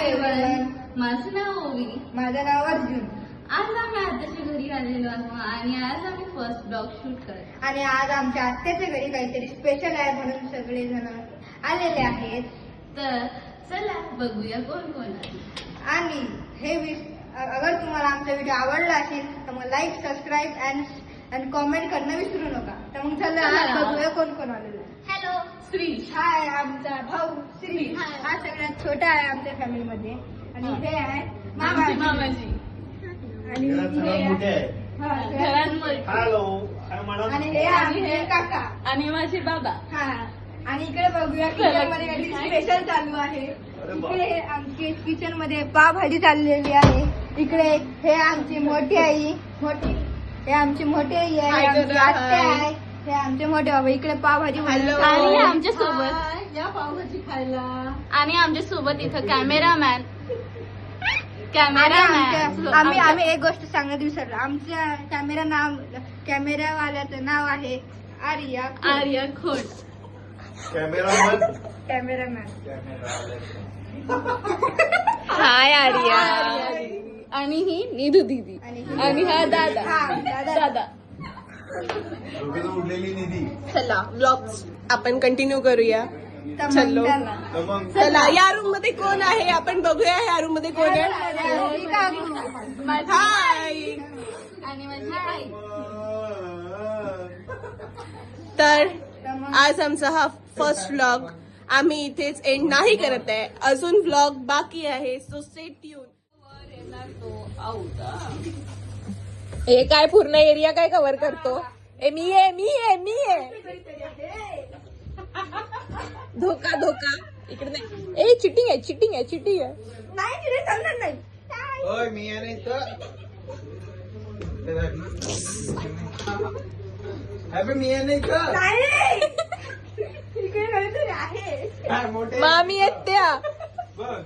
Everyone. माझं नाव ओवी. माझं नाव अर्जुन. आज आम्ही आत्याच्या घरी आलेलो आहोत आणि आज आम्ही फर्स्ट ब्लॉग शूट करत आणि आज आमच्या आत्याच्या घरी काहीतरी स्पेशल आहे म्हणून सगळेजण आलेले आहेत. तर चला बघूया कोण कोण आहे. आणि हे अगर तुम्हाला आमचा व्हिडिओ आवडला असेल तर मग लाईक सबस्क्राईब अँड कॉमेंट करणं विसरू नका. तर मग चला आज बघूया कोण कोण आलेलं आहे. हॅलो श्री. हाय आमचा भाऊ श्री. हा सगळ्यात छोटा आहे आमच्या फॅमिलीमध्ये. आणि हे आहे मामाजी. आणि आणि हे आमचे काका आणि माझे बाबा. हा. आणि इकडे बघूया किचन मध्ये काहीतरी स्पेशल चालू आहे. इकडे आमची किचन मध्ये पावभाजी चाललेली आहे. इकडे हे आमची मोठी आई हे आमची मोठी आई आहे. हे आमची आत्या आहे. हे आमचे मोठे बाबा. इकडे पावभाजी आणि आमच्या सोबत या पावभाजी खायला. आणि आमच्या सोबत इथं कॅमेरामॅन. आम्ही एक गोष्ट सांगत विसरलो. आमच्या कॅमेरावाल्याचं नाव आहे आर्या खोट. कॅमेरामॅन. हाय आर्या. आणि ही निधू दीदी. आणि हा दादा. उडलेली निधी. चला व्लॉग आपण कंटिन्यू करूया. चलो चला. या रूम मध्ये कोण आहे आपण बघूया. या रूम मध्ये कोण आहे. हाय. आणि माझी आई. तर आज आमचा हा फर्स्ट व्लॉग आम्ही इथेच एंड नाही करत आहे. अजून व्लॉग बाकी आहे. So stay tune. हे काय पूर्ण एरिया काय कव्हर करतो. मी आहे. धोका इकडे नाही. चिटिंग आहे. नाही तिथे चालणार नाही. ओय मी आहे नाही तर अबे मी आहे नाही तर नाही. इकडे काहीतरी आहे. काय मोठे मामी आहेत त्या. बघ.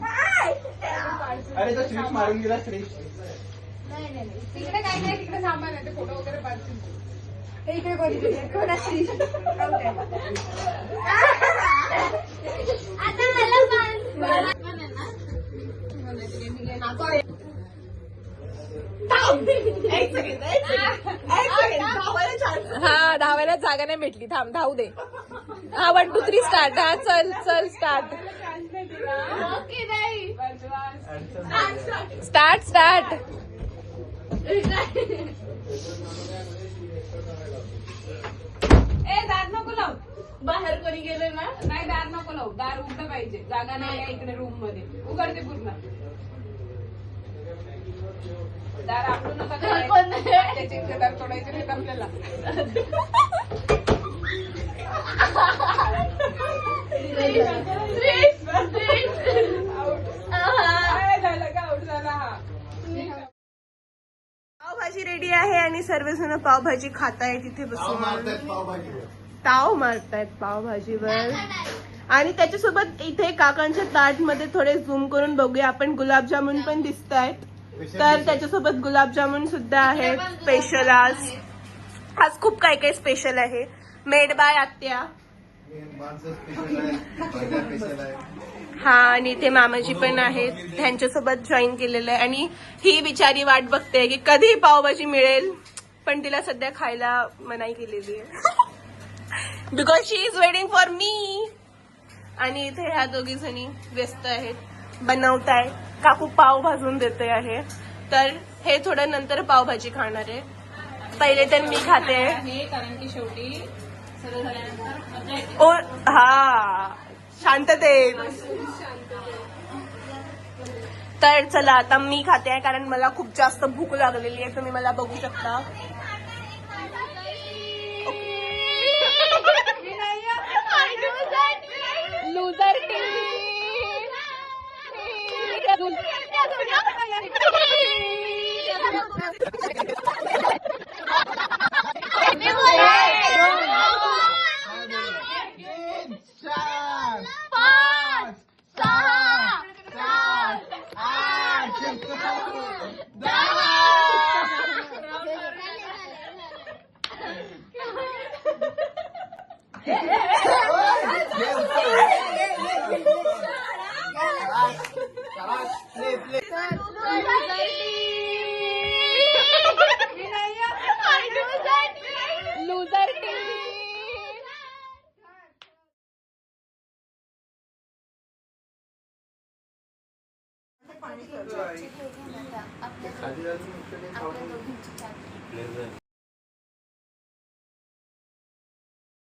नाही. अरे तो स्विच मारून गेला श्री. नाही. तिकडे काही नाही. तिकडे सामान आहे. ते फोटो वगैरे पाडतील. इकडे कोणाची आता मला हा धावायला जागा नाही भेटली. थांब धावू दे. हा 1 2 3 स्टार्ट. हा चल स्टार्ट. स्टार्ट. दार नको लाव. बाहेर कोणी गेले ना. नाही दार नको लाव. दार उघडं पाहिजे. जागा नाही आहे इकडे रूम मध्ये. उघडते पूर्ण दार. आपण नका त्याचे इकडे दार तोडायचे नाहीत आपल्याला. झालं का आउट झाला हा. पावभाजी रेडी आहे आणि सर्वजण पावभाजी खातायत तिथे बसून. पावभाजी ताव मारतायत पावभाजीवर. आणि त्याच्यासोबत इथे काकांच्या ताट मध्ये थोडे झूम करून बघूया आपण. गुलाबजामुन पण दिसत आहेत. तर त्याच्यासोबत गुलाबजामुन सुद्धा आहेत स्पेशल. आज खूप काय स्पेशल आहे. मेड बाय आत्या. हा. आणि इथे मामाजी पण आहेत. त्यांच्यासोबत जॉईन केलेलं आहे. आणि ही बिचारी वाट बघते की कधी पावभाजी मिळेल. पण तिला सध्या खायला मनाई केलेली आहे. Because she is waiting for me. आणि इथे ह्या दोघी जणी व्यस्त आहेत. बनवताय. काकू पाव भाजून देते आहे. तर हे थोडं नंतर पावभाजी खाणार आहे. पहिले तर मी खाते. कारण की शेवटी सगळं झाल्यानंतर ओ हा शांततेत. तर चला आता मी खाते आहे कारण मला खूप जास्त भूक लागलेली आहे. तुम्ही मला बघू शकता. Loser लुझर team. खाली जाऊन